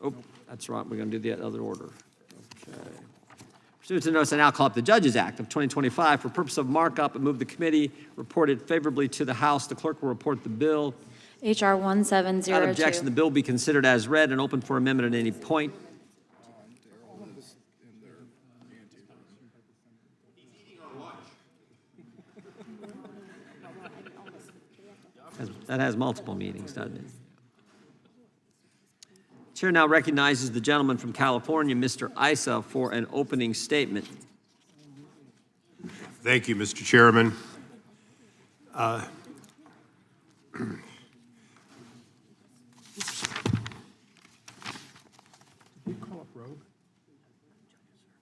Oh, that's right. We're going to do the other order. Okay. Pursuant to notice, I now call up the Judges Act of 2025 for purpose of markup and move the committee reported favorably to the House. The clerk will report the bill. H.R. 1702. Without objection, the bill be considered as read and open for amendment at any point. That has multiple meanings, doesn't it? Chair now recognizes the gentleman from California, Mr. Issa, for an opening statement. Thank you, Mr. Chairman.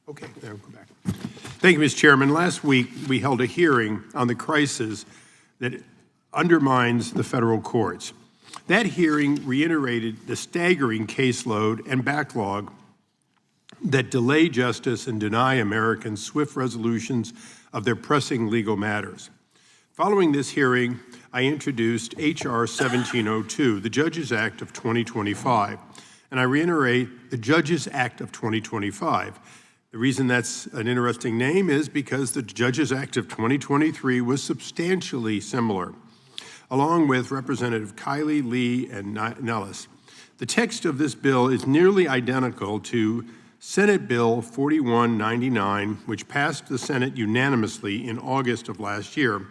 Okay, there we'll go back. Thank you, Mr. Chairman. Last week, we held a hearing on the crisis that undermines the federal courts. That hearing reiterated the staggering caseload and backlog that delay justice and deny Americans swift resolutions of their pressing legal matters. Following this hearing, I introduced H.R. 1702, the Judges Act of 2025, and I reiterate the Judges Act of 2025. The reason that's an interesting name is because the Judges Act of 2023 was substantially similar, along with Representative Kiley, Lee, and Nellis. The text of this bill is nearly identical to Senate Bill 4199, which passed the Senate unanimously in August of last year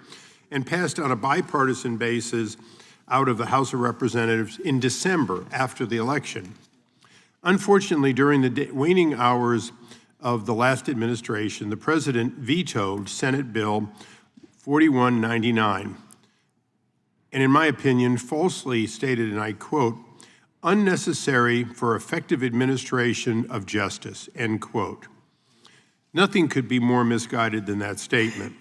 and passed on a bipartisan basis out of the House of Representatives in December after the election. Unfortunately, during the waning hours of the last administration, the President vetoed Senate Bill 4199, and in my opinion, falsely stated, and I quote, unnecessary for effective administration of justice, end quote. Nothing could be more misguided than that statement.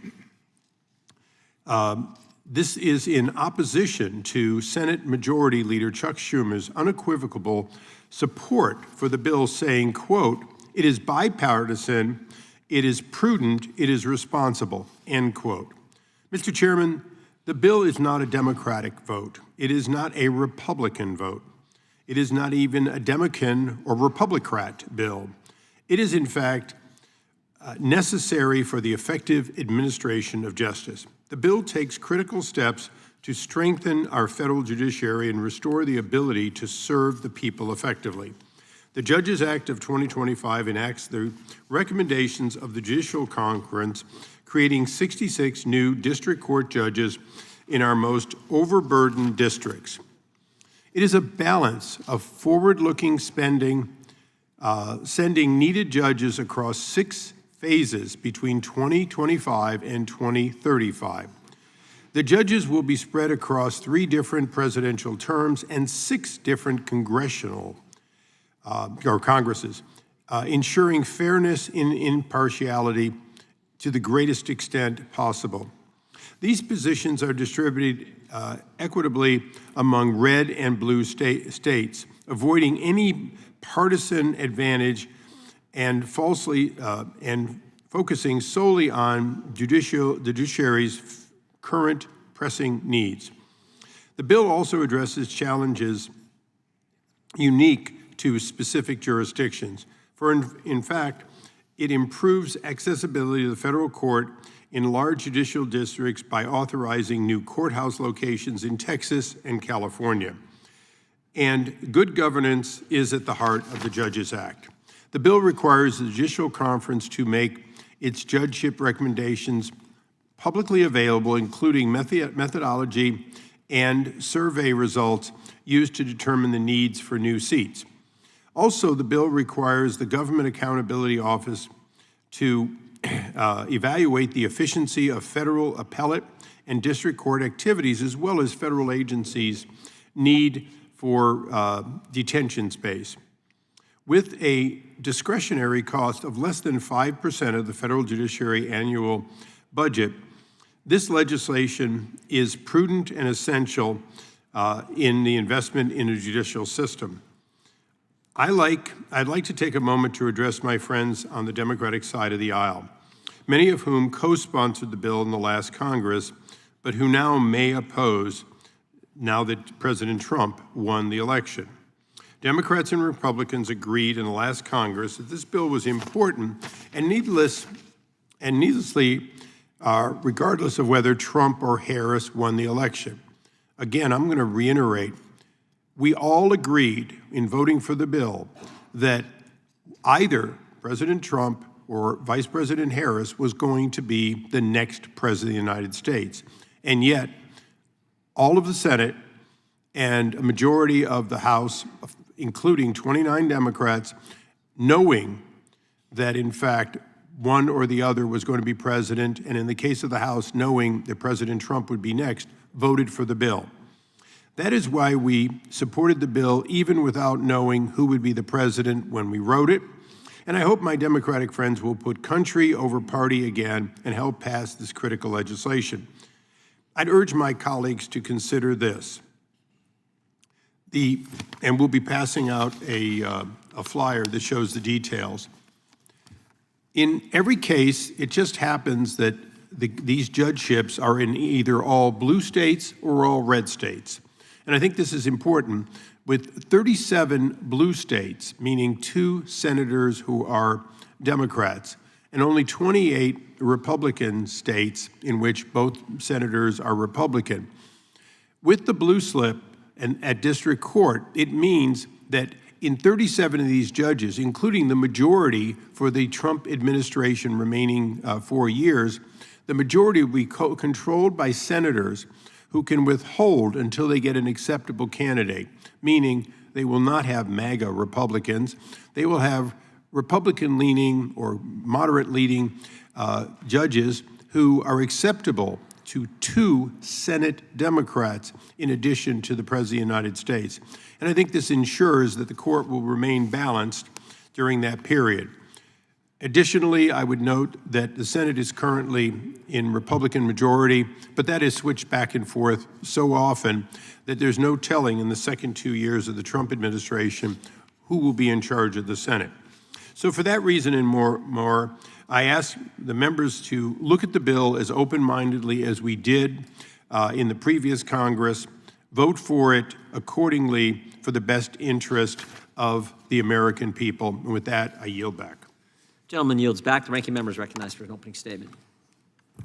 This is in opposition to Senate Majority Leader Chuck Schumer's unequivocal support for the bill, saying, quote, it is bipartisan, it is prudent, it is responsible, end quote. Mr. Chairman, the bill is not a Democratic vote. It is not a Republican vote. It is not even a Democrat or Republican bill. It is, in fact, necessary for the effective administration of justice. The bill takes critical steps to strengthen our federal judiciary and restore the ability to serve the people effectively. The Judges Act of 2025 enacts the recommendations of the Judicial Conference, creating 66 new district court judges in our most overburdened districts. It is a balance of forward-looking spending, sending needed judges across 6 phases between 2025 and 2035. The judges will be spread across 3 different presidential terms and 6 different congressional congresses, ensuring fairness and impartiality to the greatest extent possible. These positions are distributed equitably among red and blue states, avoiding any partisan advantage and focusing solely on the judiciary's current pressing needs. The bill also addresses challenges unique to specific jurisdictions. In fact, it improves accessibility to the federal court in large judicial districts by authorizing new courthouse locations in Texas and California. And good governance is at the heart of the Judges Act. The bill requires the Judicial Conference to make its judgeship recommendations publicly available, including methodology and survey results used to determine the needs for new seats. Also, the bill requires the Government Accountability Office to evaluate the efficiency of federal appellate and district court activities, as well as federal agencies' need for detention space. With a discretionary cost of less than 5% of the federal judiciary annual budget, this legislation is prudent and essential in the investment in a judicial system. I'd like to take a moment to address my friends on the Democratic side of the aisle, many of whom co-sponsored the bill in the last Congress, but who now may oppose now that President Trump won the election. Democrats and Republicans agreed in the last Congress that this bill was important and needlessly, regardless of whether Trump or Harris won the election. Again, I'm going to reiterate, we all agreed in voting for the bill that either President Trump or Vice President Harris was going to be the next president of the United States. And yet, all of the Senate and a majority of the House, including 29 Democrats, knowing that, in fact, one or the other was going to be president, and in the case of the House, knowing that President Trump would be next, voted for the bill. That is why we supported the bill even without knowing who would be the president when we wrote it. And I hope my Democratic friends will put country over party again and help pass this critical legislation. I'd urge my colleagues to consider this. And we'll be passing out a flyer that shows the details. In every case, it just happens that these judgeships are in either all blue states or all red states. And I think this is important. With 37 blue states, meaning 2 senators who are Democrats, and only 28 Republican states in which both senators are Republican. With the blue slip and at district court, it means that in 37 of these judges, including the majority for the Trump administration remaining 4 years, the majority will be controlled by senators who can withhold until they get an acceptable candidate, meaning they will not have MAGA Republicans. They will have Republican-leaning or moderate-leaning judges who are acceptable to 2 Senate Democrats in addition to the President of the United States. And I think this ensures that the court will remain balanced during that period. Additionally, I would note that the Senate is currently in Republican majority, but that has switched back and forth so often that there's no telling in the second 2 years of the Trump administration who will be in charge of the Senate. So for that reason and more, I ask the members to look at the bill as open-mindedly as we did in the previous Congress, vote for it accordingly for the best interest of the American people. And with that, I yield back. Gentleman yields back. The ranking member is recognized for an opening statement.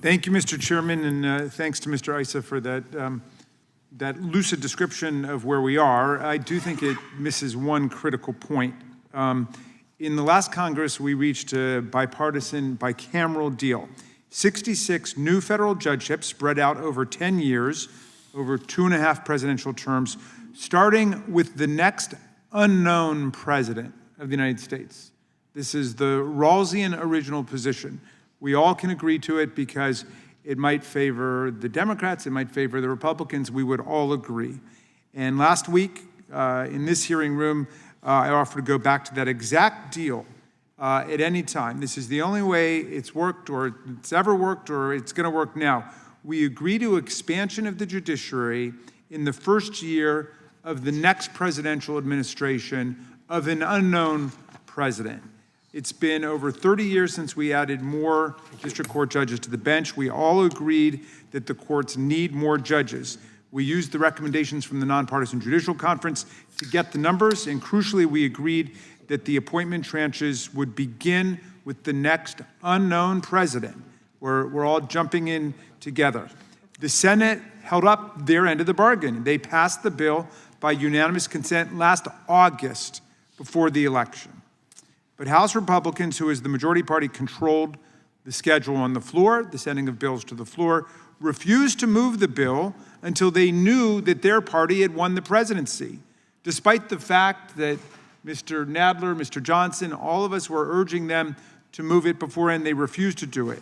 Thank you, Mr. Chairman, and thanks to Mr. Issa for that lucid description of where we are. I do think it misses one critical point. In the last Congress, we reached a bipartisan, bicameral deal. 66 new federal judgeships spread out over 10 years, over 2.5 presidential terms, starting with the next unknown president of the United States. This is the Rawlsian original position. We all can agree to it because it might favor the Democrats, it might favor the Republicans. We would all agree. And last week, in this hearing room, I offered to go back to that exact deal at any time. This is the only way it's worked or it's ever worked or it's going to work now. We agree to expansion of the judiciary in the first year of the next presidential administration of an unknown president. It's been over 30 years since we added more district court judges to the bench. We all agreed that the courts need more judges. We used the recommendations from the Nonpartisan Judicial Conference to get the numbers, and crucially, we agreed that the appointment tranches would begin with the next unknown president. We're all jumping in together. The Senate held up their end of the bargain. They passed the bill by unanimous consent last August before the election. But House Republicans, who as the majority party controlled the schedule on the floor, the sending of bills to the floor, refused to move the bill until they knew that their party had won the presidency, despite the fact that Mr. Nadler, Mr. Johnson, all of us were urging them to move it before, and they refused to do it.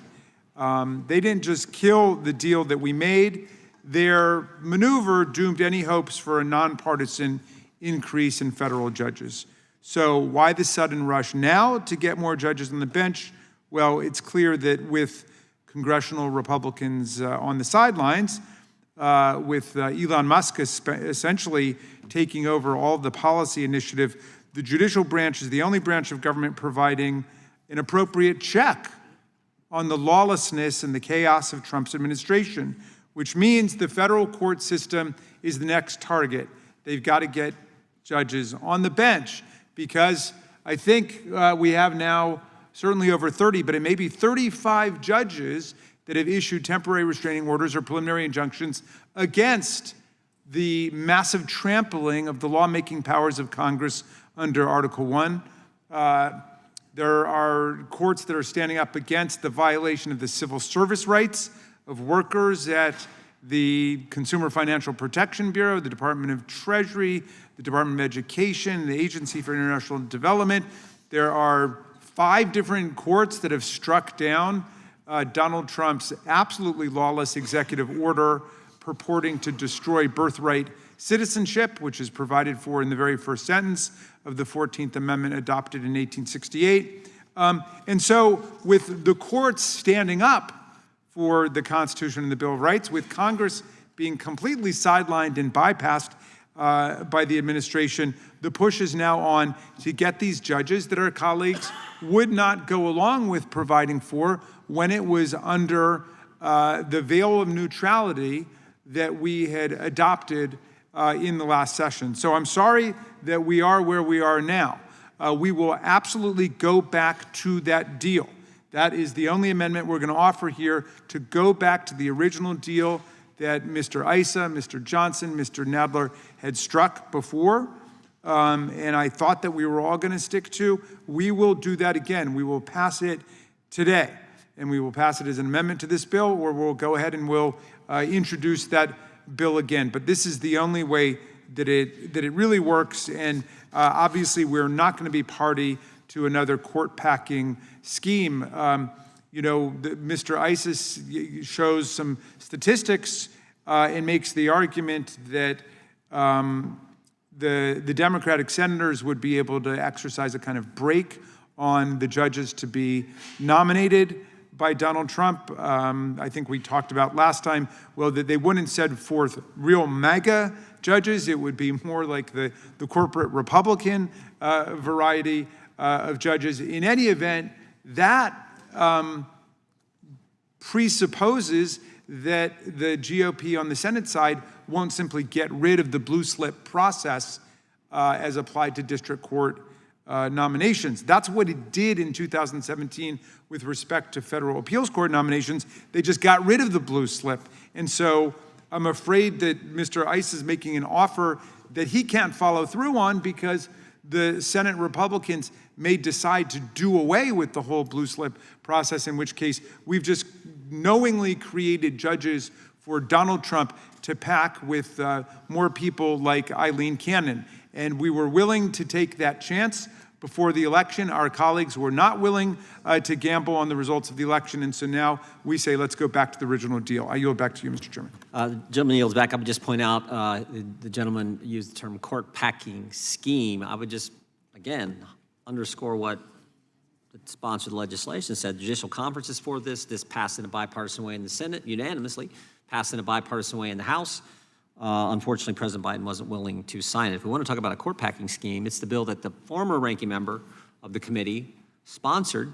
They didn't just kill the deal that we made. Their maneuver doomed any hopes for a nonpartisan increase in federal judges. So why the sudden rush now to get more judges on the bench? Well, it's clear that with congressional Republicans on the sidelines, with Elon Musk essentially taking over all the policy initiative, the judicial branch is the only branch of government providing an appropriate check on the lawlessness and the chaos of Trump's administration, which means the federal court system is the next target. They've got to get judges on the bench, because I think we have now certainly over 30, but it may be 35 judges that have issued temporary restraining orders or preliminary injunctions against the massive trampling of the lawmaking powers of Congress under Article 1. There are courts that are standing up against the violation of the civil service rights of workers at the Consumer Financial Protection Bureau, the Department of Treasury, the Department of Education, the Agency for International Development. There are 5 different courts that have struck down Donald Trump's absolutely lawless executive order purporting to destroy birthright citizenship, which is provided for in the very first sentence of the 14th Amendment adopted in 1868. And so with the courts standing up for the Constitution and the Bill of Rights, with Congress being completely sidelined and bypassed by the administration, the push is now on to get these judges that our colleagues would not go along with providing for when it was under the veil of neutrality that we had adopted in the last session. So I'm sorry that we are where we are now. We will absolutely go back to that deal. That is the only amendment we're going to offer here, to go back to the original deal that Mr. Issa, Mr. Johnson, Mr. Nadler had struck before, and I thought that we were all going to stick to. We will do that again. We will pass it today, and we will pass it as an amendment to this bill, or we'll go ahead and we'll introduce that bill again. But this is the only way that it really works, and obviously we're not going to be party to another court-packing scheme. Mr. Isis shows some statistics and makes the argument that the Democratic senators would be able to exercise a kind of brake on the judges to be nominated by Donald Trump. I think we talked about last time, well, that they wouldn't send forth real MAGA judges. It would be more like the corporate Republican variety of judges. In any event, that presupposes that the GOP on the Senate side won't simply get rid of the blue slip process as applied to district court nominations. That's what it did in 2017 with respect to federal appeals court nominations. They just got rid of the blue slip. And so I'm afraid that Mr. Ice is making an offer that he can't follow through on, because the Senate Republicans may decide to do away with the whole blue slip process, in which case we've just knowingly created judges for Donald Trump to pack with more people like Eileen Cannon. And we were willing to take that chance before the election. Our colleagues were not willing to gamble on the results of the election. And so now we say, let's go back to the original deal. I yield back to you, Mr. Chairman. The gentleman yields back. I would just point out the gentleman used the term court packing scheme. I would just, again, underscore what the sponsor of the legislation said. The Judicial Conference is for this. This passed in a bipartisan way in the Senate, unanimously, passed in a bipartisan way in the House. Unfortunately, President Biden wasn't willing to sign it. If we want to talk about a court packing scheme, it's the bill that the former ranking member of the committee sponsored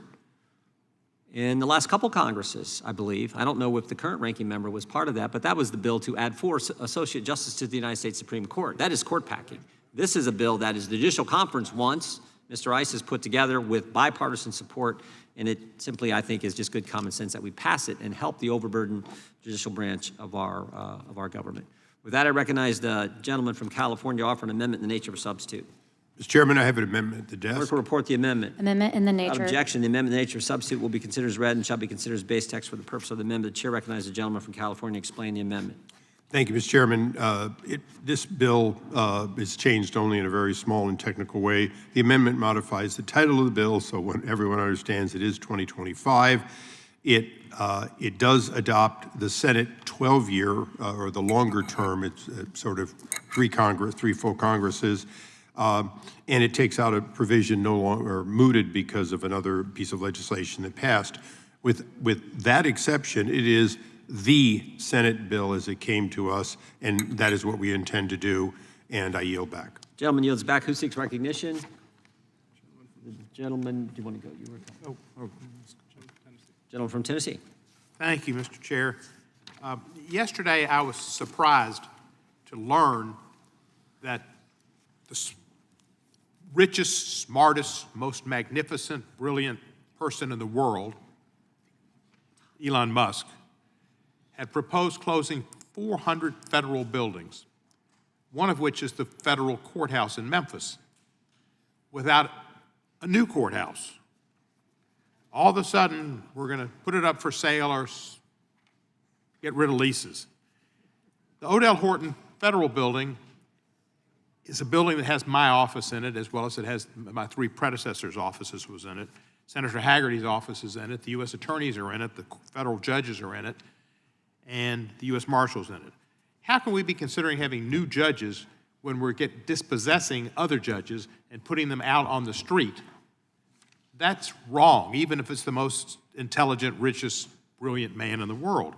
in the last couple Congresses, I believe. I don't know if the current ranking member was part of that, but that was the bill to add 4 associate justices to the United States Supreme Court. That is court packing. This is a bill that is the Judicial Conference wants. Mr. Ice has put together with bipartisan support, and it simply, I think, is just good common sense that we pass it and help the overburdened judicial branch of our government. With that, I recognize the gentleman from California to offer an amendment in the nature of a substitute. Mr. Chairman, I have an amendment at the desk. Clerk will report the amendment. Amendment in the Without nature. objection, the amendment in the nature of substitute will be considered as read and shall be considered as base text for the purpose of the amendment. The chair recognizes the gentleman from California to explain the amendment. Thank you, Mr. Chairman. This bill is changed only in a very small and technical way. The amendment modifies the title of the bill so everyone understands it is 2025. It does adopt the Senate 12-year or the longer term. It's sort of 3 full Congresses. And it takes out a provision no longer mooted because of another piece of legislation that passed. With that exception, it is the Senate bill as it came to us, and that is what we intend to do, and I yield back. Gentleman yields back. Who seeks recognition? The gentleman, do you want to go? You were gentleman from Tennessee. Thank you, Mr. Chair. Yesterday, I was surprised to learn that richest, smartest, most magnificent, brilliant person in the world, Elon Musk, had proposed closing 400 federal buildings, one of which is the federal courthouse in Memphis, without a new courthouse. All of a sudden, we're going to put it up for sale or get rid of leases. The Odell Horton Federal Building is a building that has my office in it, as well as it has my three predecessors' offices was in it. Senator Hagerty's office is in it. The U.S. attorneys are in it. The federal judges are in it. And the U.S. Marshals in it. How can we be considering having new judges when we're dispossessing other judges and putting them out on the street? That's wrong, even if it's the most intelligent, richest, brilliant man in the world.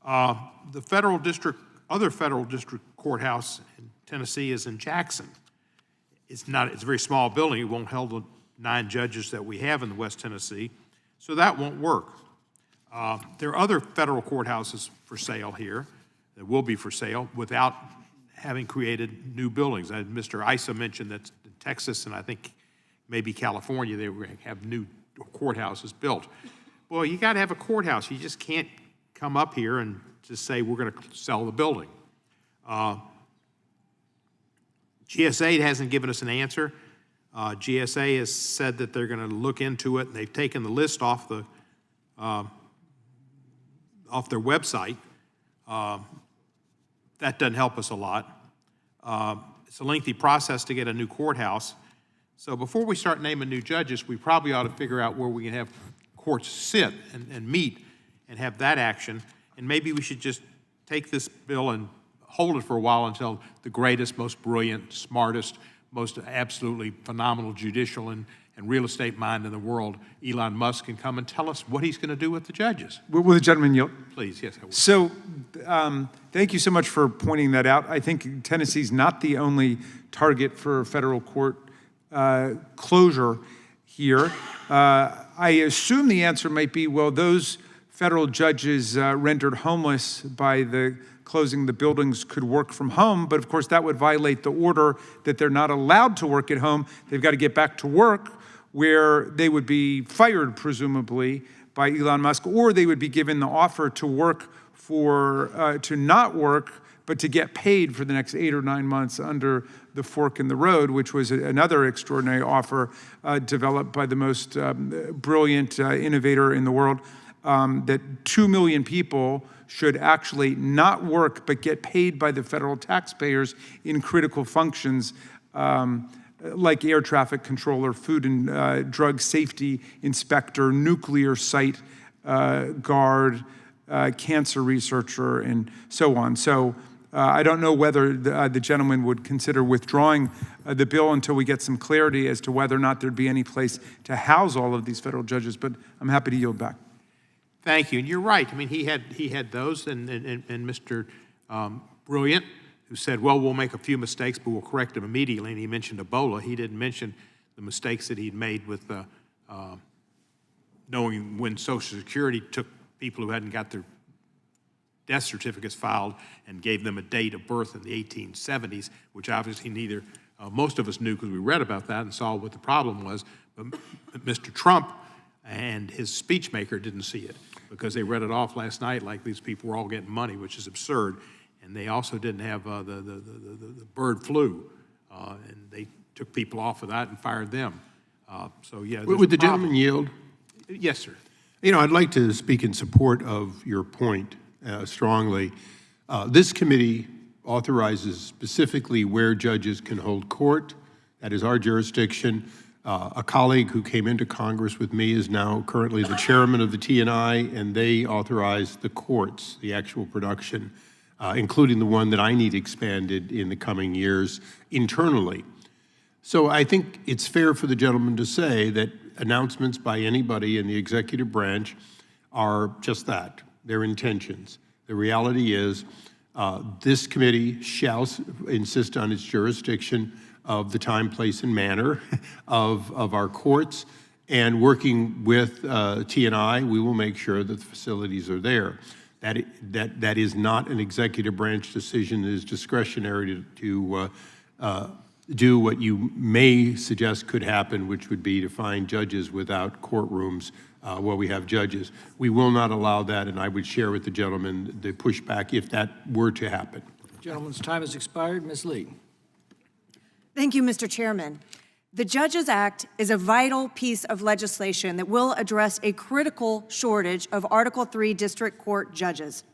The other federal district courthouse in Tennessee is in Jackson. It's a very small building. It won't hold the 9 judges that we have in the West Tennessee, so that won't work. There are other federal courthouses for sale here that will be for sale without having created new buildings. Mr. Issa mentioned that in Texas and I think maybe California, they were going to have new courthouses built. Well, you got to have a courthouse. You just can't come up here and just say we're going to sell the building. GSA hasn't given us an answer. GSA has said that they're going to look into it, and they've taken the list off their website. That doesn't help us a lot. It's a lengthy process to get a new courthouse. So before we start naming new judges, we probably ought to figure out where we can have courts sit and meet and have that action. And maybe we should just take this bill and hold it for a while until the greatest, most brilliant, smartest, most absolutely phenomenal judicial and real estate mind in the world, Elon Musk, can come and tell us what he's going to do with the judges. Will the gentleman yield? Please, yes, I will. So thank you so much for pointing that out. I think Tennessee's not the only target for federal court closure here. I assume the answer might be, well, those federal judges rendered homeless by the closing the buildings could work from home, but of course that would violate the order that they're not allowed to work at home. They've got to get back to work, where they would be fired, presumably, by Elon Musk, or they would be given the offer to work to not work, but to get paid for the next 8 or 9 months under the fork in the road, which was another extraordinary offer developed by the most brilliant innovator in the world, that 2 million people should actually not work but get paid by the federal taxpayers in critical functions like air traffic controller, food and drug safety inspector, nuclear site guard, cancer researcher, and so on. So I don't know whether the gentleman would consider withdrawing the bill until we get some clarity as to whether or not there'd be any place to house all of these federal judges, but I'm happy to yield back. Thank you, and you're right. I mean, he had those, and Mr. Brilliant, who said, well, we'll make a few mistakes, but we'll correct them immediately, and he mentioned Ebola. He didn't mention the mistakes that he'd made with knowing when Social Security took people who hadn't got their death certificates filed and gave them a date of birth in the 1870s, which obviously neither most of us knew because we read about that and saw what the problem was, but Mr. Trump and his speechmaker didn't see it because they read it off last night like these people were all getting money, which is absurd. And they also didn't have the bird flu, and they took people off of that and fired them. So yeah. Would the gentleman yield? Yes, sir. You know, I'd like to speak in support of your point strongly. This committee authorizes specifically where judges can hold court. That is our jurisdiction. A colleague who came into Congress with me is now currently the chairman of the T&I, and they authorize the courts, the actual production, including the one that I need expanded in the coming years internally. So I think it's fair for the gentleman to say that announcements by anybody in the executive branch are just that, their intentions. The reality is this committee shall insist on its jurisdiction of the time, place, and manner of our courts, and working with T&I, we will make sure that the facilities are there. That is not an executive branch decision. It is discretionary to do what you may suggest could happen, which would be to find judges without courtrooms where we have judges. We will not allow that, and I would share with the gentleman the pushback if that were to happen. Gentleman's time has expired. Ms. Lee. Thank you, Mr. Chairman. The Judges Act is a vital piece of legislation that will address a critical shortage of Article III district court judges.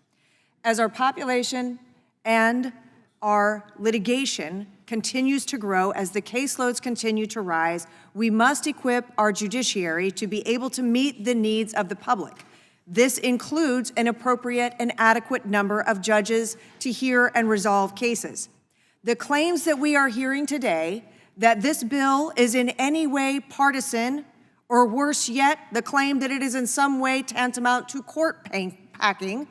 As our population and our litigation continues to grow, as the caseloads continue to rise, we must equip our judiciary to be able to meet the needs of the public. This includes an appropriate and adequate number of judges to hear and resolve cases. The claims that we are hearing today that this bill is in any way partisan, or worse yet, the claim that it is in some way tantamount to court packing,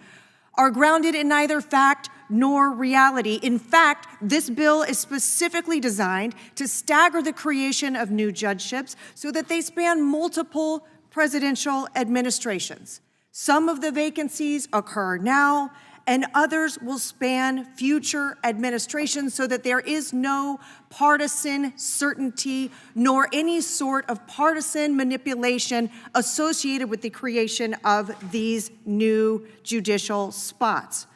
are grounded in neither fact nor reality. In fact, this bill is specifically designed to stagger the creation of new judgeships so that they span multiple presidential administrations. Some of the vacancies occur now, and others will span future administrations so that there is no partisan certainty nor any sort of partisan manipulation associated with the creation of these new judicial spots.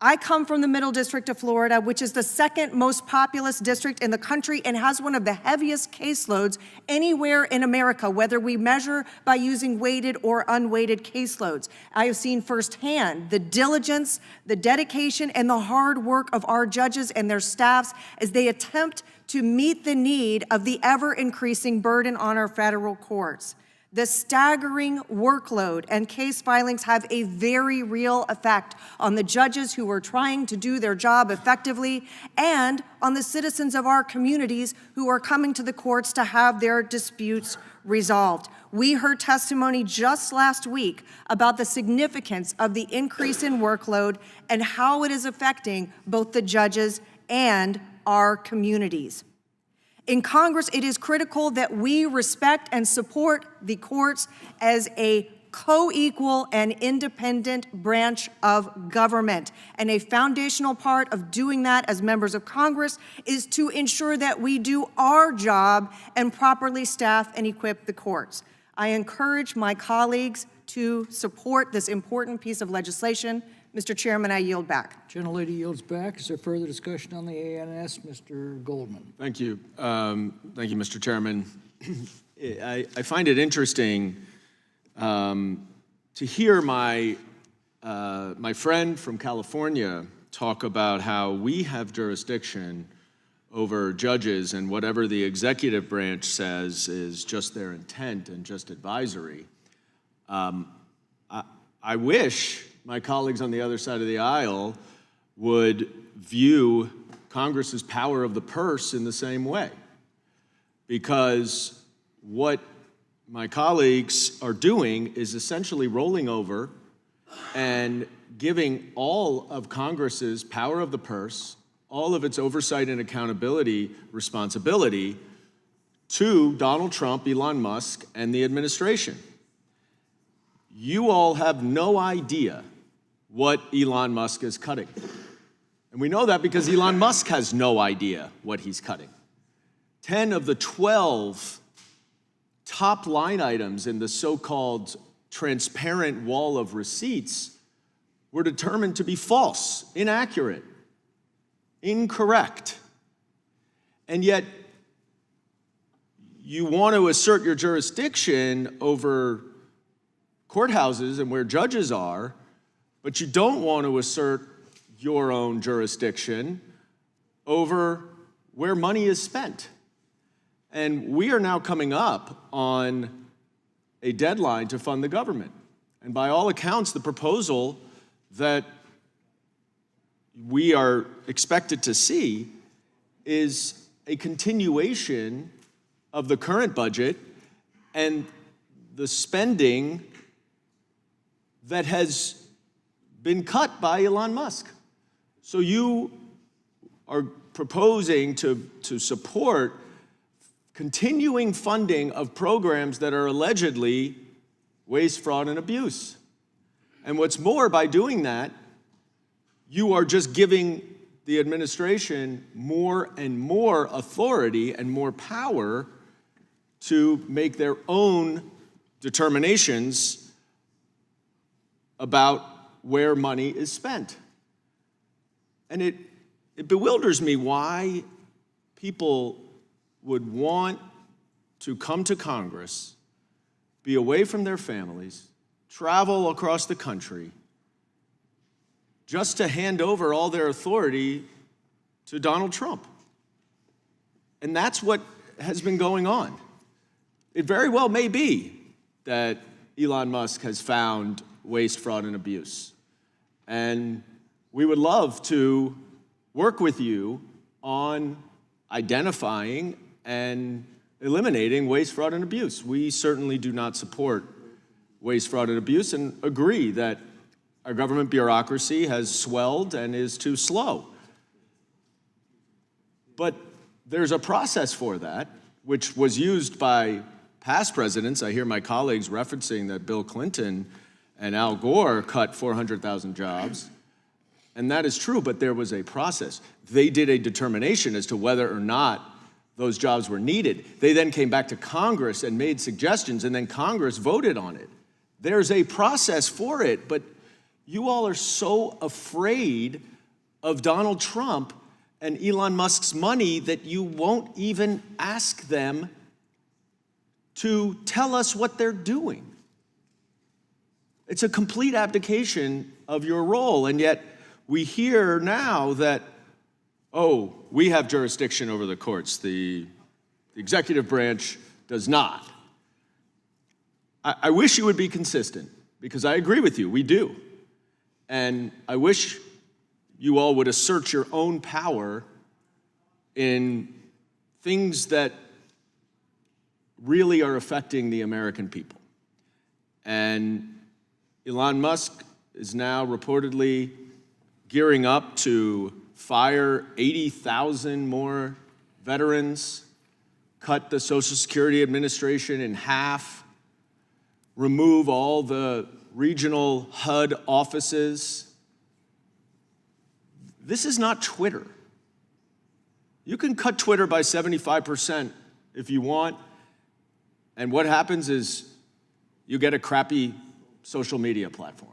I come from the Middle District of Florida, which is the second most populous district in the country and has one of the heaviest caseloads anywhere in America, whether we measure by using weighted or unweighted caseloads. I have seen firsthand the diligence, the dedication, and the hard work of our judges and their staffs as they attempt to meet the need of the ever-increasing burden on our federal courts. The staggering workload and case filings have a very real effect on the judges who are trying to do their job effectively and on the citizens of our communities who are coming to the courts to have their disputes resolved. We heard testimony just last week about the significance of the increase in workload and how it is affecting both the judges and our communities. In Congress, it is critical that we respect and support the courts as a co-equal and independent branch of government. And a foundational part of doing that as members of Congress is to ensure that we do our job and properly staff and equip the courts. I encourage my colleagues to support this important piece of legislation. Mr. Chairman, I yield back. Gentlelady yields back. Is there further discussion on the ANS? Mr. Goldman. Thank you. Thank you, Mr. Chairman. I find it interesting to hear my friend from California talk about how we have jurisdiction over judges and whatever the executive branch says is just their intent and just advisory. I wish my colleagues on the other side of the aisle would view Congress's power of the purse in the same way. Because what my colleagues are doing is essentially rolling over and giving all of Congress's power of the purse, all of its oversight and accountability responsibility to Donald Trump, Elon Musk, and the administration. You all have no idea what Elon Musk is cutting. And we know that because Elon Musk has no idea what he's cutting. 10 of the 12 top line items in the so-called transparent wall of receipts were determined to be false, inaccurate, incorrect. And yet, you want to assert your jurisdiction over courthouses and where judges are, but you don't want to assert your own jurisdiction over where money is spent. And we are now coming up on a deadline to fund the government. And by all accounts, the proposal that we are expected to see is a continuation of the current budget and the spending that has been cut by Elon Musk. So you are proposing to support continuing funding of programs that are allegedly waste, fraud, and abuse. And what's more, by doing that, you are just giving the administration more and more authority and more power to make their own determinations about where money is spent. And it bewilders me why people would want to come to Congress, be away from their families, travel across the country, just to hand over all their authority to Donald Trump. And that's what has been going on. It very well may be that Elon Musk has found waste, fraud, and abuse. And we would love to work with you on identifying and eliminating waste, fraud, and abuse. We certainly do not support waste, fraud, and abuse and agree that our government bureaucracy has swelled and is too slow. But there's a process for that, which was used by past presidents. I hear my colleagues referencing that Bill Clinton and Al Gore cut 400,000 jobs. And that is true, but there was a process. They did a determination as to whether or not those jobs were needed. They then came back to Congress and made suggestions, and then Congress voted on it. There's a process for it, but you all are so afraid of Donald Trump and Elon Musk's money that you won't even ask them to tell us what they're doing. It's a complete abdication of your role, and yet we hear now that, oh, we have jurisdiction over the courts. The executive branch does not. I wish you would be consistent, because I agree with you, we do. And I wish you all would assert your own power in things that really are affecting the American people. And Elon Musk is now reportedly gearing up to fire 80,000 more veterans, cut the Social Security Administration in half, remove all the regional HUD offices. This is not Twitter. You can cut Twitter by 75% if you want, and what happens is you get a crappy social media platform.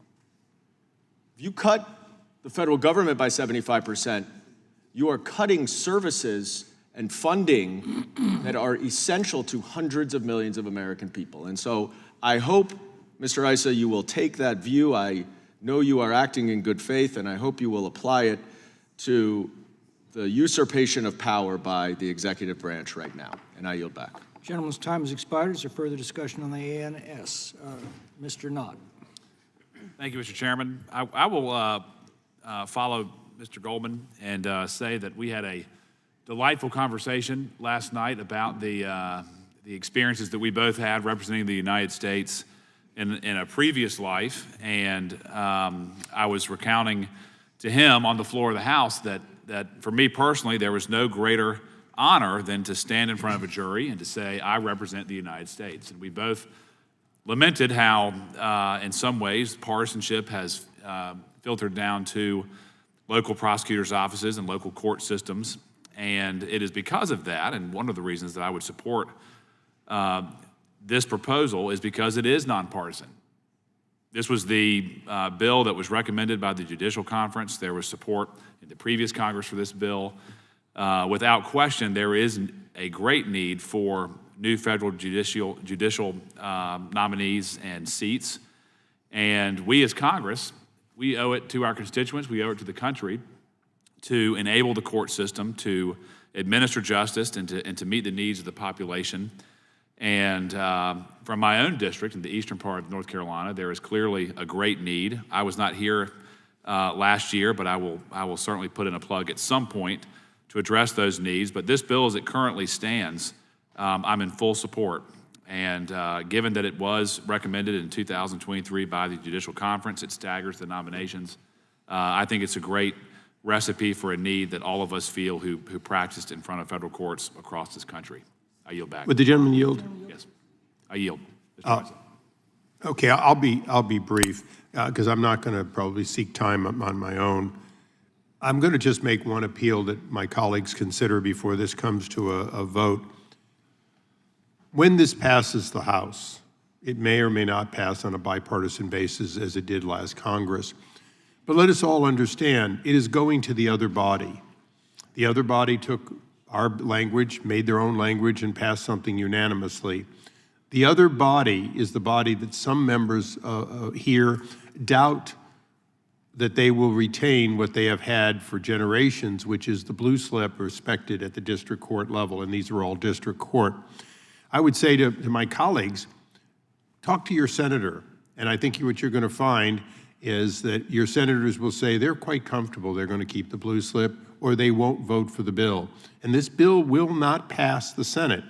If you cut the federal government by 75%, you are cutting services and funding that are essential to hundreds of millions of American people. And so I hope, Mr. Issa, you will take that view. I know you are acting in good faith, and I hope you will apply it to the usurpation of power by the executive branch right now. And I yield back. Gentleman's time has expired. Is there further discussion on the ANS? Mr. Knott. Thank you, Mr. Chairman. I will follow Mr. Goldman and say that we had a delightful conversation last night about the experiences that we both had representing the United States in a previous life, and I was recounting to him on the floor of the House that for me personally, there was no greater honor than to stand in front of a jury and to say, I represent the United States. And we both lamented how, in some ways, partisanship has filtered down to local prosecutors' offices and local court systems. And it is because of that, and one of the reasons that I would support this proposal is because it is nonpartisan. This was the bill that was recommended by the Judicial Conference. There was support in the previous Congress for this bill. Without question, there is a great need for new federal judicial nominees and seats. And we as Congress, we owe it to our constituents, we owe it to the country to enable the court system to administer justice and to meet the needs of the population. And from my own district in the eastern part of North Carolina, there is clearly a great need. I was not here last year, but I will certainly put in a plug at some point to address those needs. But this bill as it currently stands, I'm in full support. And given that it was recommended in 2023 by the Judicial Conference, it staggers the nominations. I think it's a great recipe for a need that all of us feel who practiced in front of federal courts across this country. I yield back. Would the gentleman yield? Yes, I yield. Mr. President. Okay, I'll be brief because I'm not going to probably seek time on my own. I'm going to just make one appeal that my colleagues consider before this comes to a vote. When this passes the House, it may or may not pass on a bipartisan basis as it did last Congress. But let us all understand, it is going to the other body. The other body took our language, made their own language, and passed something unanimously. The other body is the body that some members here doubt that they will retain what they have had for generations, which is the blue slip respected at the district court level, and these are all district court. I would say to my colleagues, talk to your senator, and I think what you're going to find is that your senators will say they're quite comfortable they're going to keep the blue slip, or they won't vote for the bill. And this bill will not pass the Senate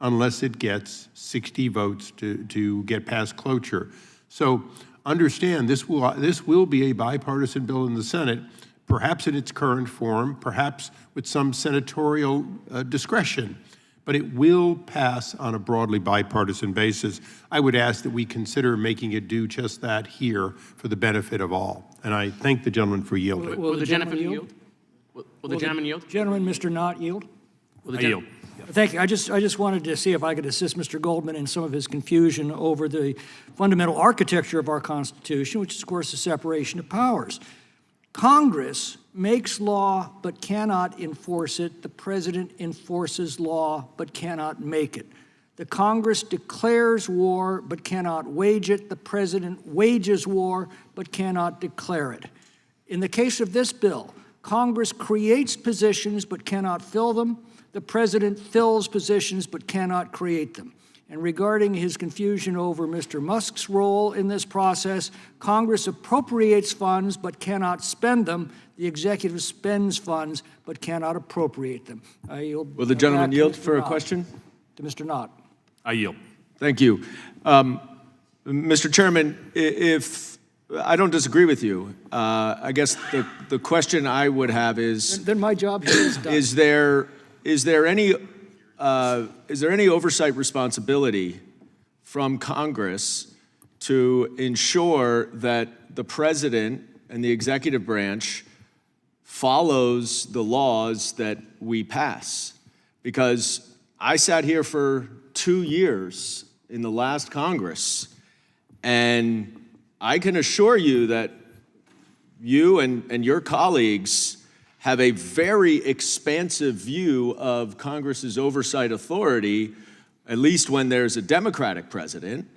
unless it gets 60 votes to get past cloture. So understand, this will be a bipartisan bill in the Senate, perhaps in its current form, perhaps with some senatorial discretion, but it will pass on a broadly bipartisan basis. I would ask that we consider making it do just that here for the benefit of all. And I thank the gentleman for yielding. Will the gentleman yield? Will the gentleman yield? Gentleman, Mr. Knott, yield? Will the I yield. Thank you. I just wanted to see if I could assist Mr. Goldman in some of his confusion over the fundamental architecture of our Constitution, which is, of course, the separation of powers. Congress makes law but cannot enforce it. The president enforces law but cannot make it. The Congress declares war but cannot wage it. The president wages war but cannot declare it. In the case of this bill, Congress creates positions but cannot fill them. The president fills positions but cannot create them. And regarding his confusion over Mr. Musk's role in this process, Congress appropriates funds but cannot spend them. The executive spends funds but cannot appropriate them. I yield. Will the gentleman back to yield Mr. for a Knott. question? To Mr. Knott. I yield. Thank you. Mr. Chairman, if I don't disagree with you, I guess the question I would have is, Then my job here is done. is there any oversight responsibility from Congress to ensure that the president and the executive branch follows the laws that we pass? Because I sat here for 2 years in the last Congress, and I can assure you that you and your colleagues have a very expansive view of Congress's oversight authority, at least when there's a Democratic president.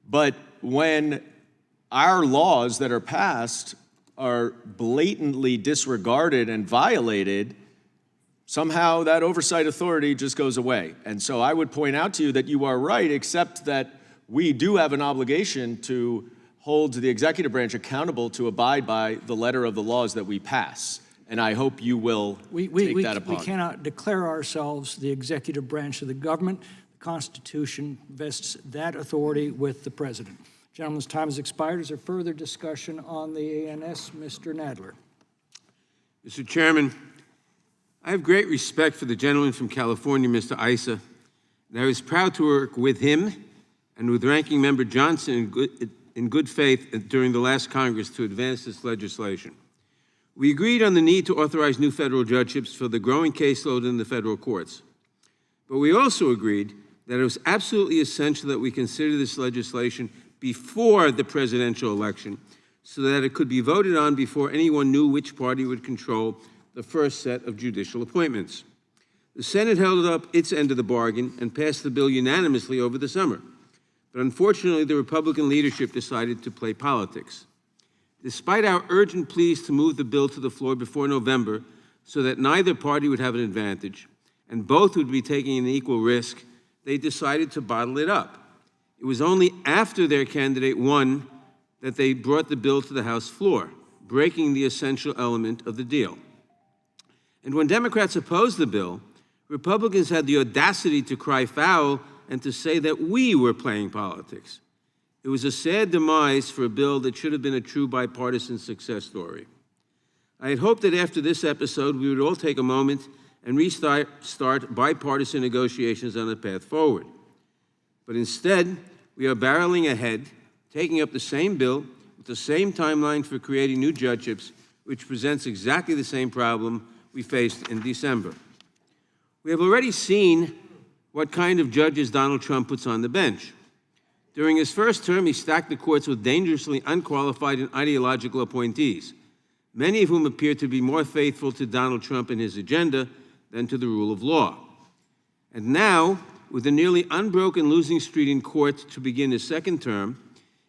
But when our laws that are passed are blatantly disregarded and violated, somehow that oversight authority just goes away. And so I would point out to you that you are right, except that we do have an obligation to hold the executive branch accountable to abide by the letter of the laws that we pass. And I hope you will take that upon. We cannot declare ourselves the executive branch of the government. The Constitution vests that authority with the president. Gentleman's time has expired. Is there further discussion on the ANS? Mr. Nadler. Mr. Chairman, I have great respect for the gentleman from California, Mr. Issa, and I was proud to work with him and with Ranking Member Johnson in good faith during the last Congress to advance this legislation. We agreed on the need to authorize new federal judgeships for the growing caseload in the federal courts. But we also agreed that it was absolutely essential that we consider this legislation before the presidential election so that it could be voted on before anyone knew which party would control the first set of judicial appointments. The Senate held up its end of the bargain and passed the bill unanimously over the summer. But unfortunately, the Republican leadership decided to play politics. Despite our urgent pleas to move the bill to the floor before November so that neither party would have an advantage and both would be taking an equal risk, they decided to bottle it up. It was only after their candidate won that they brought the bill to the House floor, breaking the essential element of the deal. And when Democrats opposed the bill, Republicans had the audacity to cry foul and to say that we were playing politics. It was a sad demise for a bill that should have been a true bipartisan success story. I had hoped that after this episode, we would all take a moment and restart bipartisan negotiations on the path forward. But instead, we are barreling ahead, taking up the same bill with the same timeline for creating new judgeships which presents exactly the same problem we faced in December. We have already seen what kind of judges Donald Trump puts on the bench. During his first term, he stacked the courts with dangerously unqualified and ideological appointees, many of whom appear to be more faithful to Donald Trump and his agenda than to the rule of law. And now, with a nearly unbroken losing streak in court to begin his second term,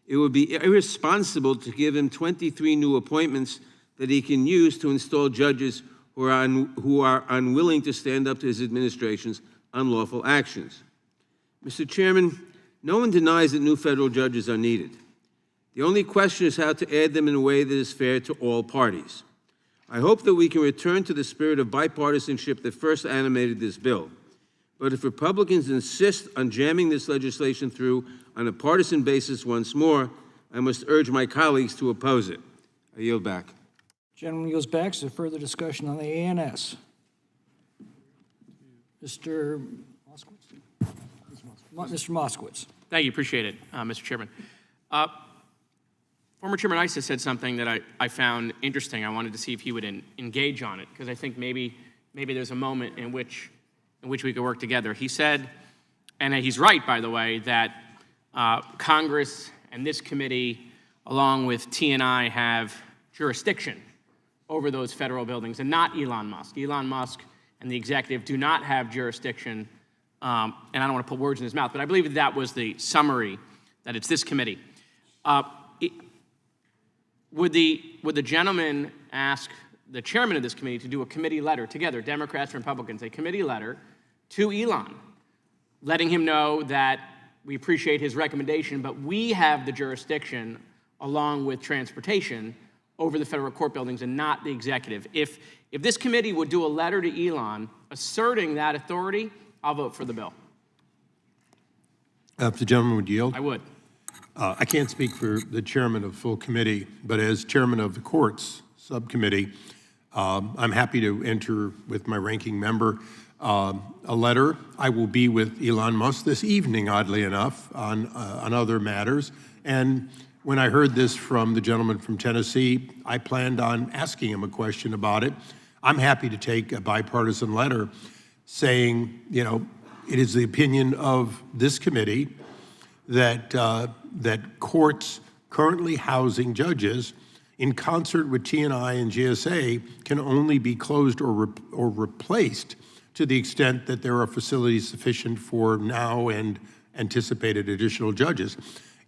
it would be irresponsible to give him 23 new appointments that he can use to install judges who are unwilling to stand up to his administration's unlawful actions. Mr. Chairman, no one denies that new federal judges are needed. The only question is how to add them in a way that is fair to all parties. I hope that we can return to the spirit of bipartisanship that first animated this bill. But if Republicans insist on jamming this legislation through on a partisan basis once more, I must urge my colleagues to oppose it. I yield back. Gentleman yields back. Is there further discussion on the ANS? Mr. Moskowitz? Mr. Moskowitz. Thank you, appreciate it, Mr. Chairman. Former Chairman Issa said something that I found interesting. I wanted to see if he would engage on it, because I think maybe there's a moment in which we could work together. He said, and he's right, by the way, that Congress and this committee, along with T&I, have jurisdiction over those federal buildings, and not Elon Musk. Elon Musk and the executive do not have jurisdiction, and I don't want to put words in his mouth, but I believe that was the summary, that it's this committee. Would the gentleman ask the chairman of this committee to do a committee letter together, Democrats and Republicans, a committee letter to Elon, letting him know that we appreciate his recommendation, but we have the jurisdiction, along with transportation, over the federal court buildings and not the executive. If this committee would do a letter to Elon asserting that authority, I'll vote for the bill. If the gentleman would yield. I would. I can't speak for the chairman of the full committee, but as chairman of the courts subcommittee, I'm happy to enter with my ranking member a letter. I will be with Elon Musk this evening, oddly enough, on other matters. And when I heard this from the gentleman from Tennessee, I planned on asking him a question about it. I'm happy to take a bipartisan letter saying, you know, it is the opinion of this committee that that courts currently housing judges, in concert with T&I and GSA, can only be closed or replaced to the extent that there are facilities sufficient for now and anticipated additional judges.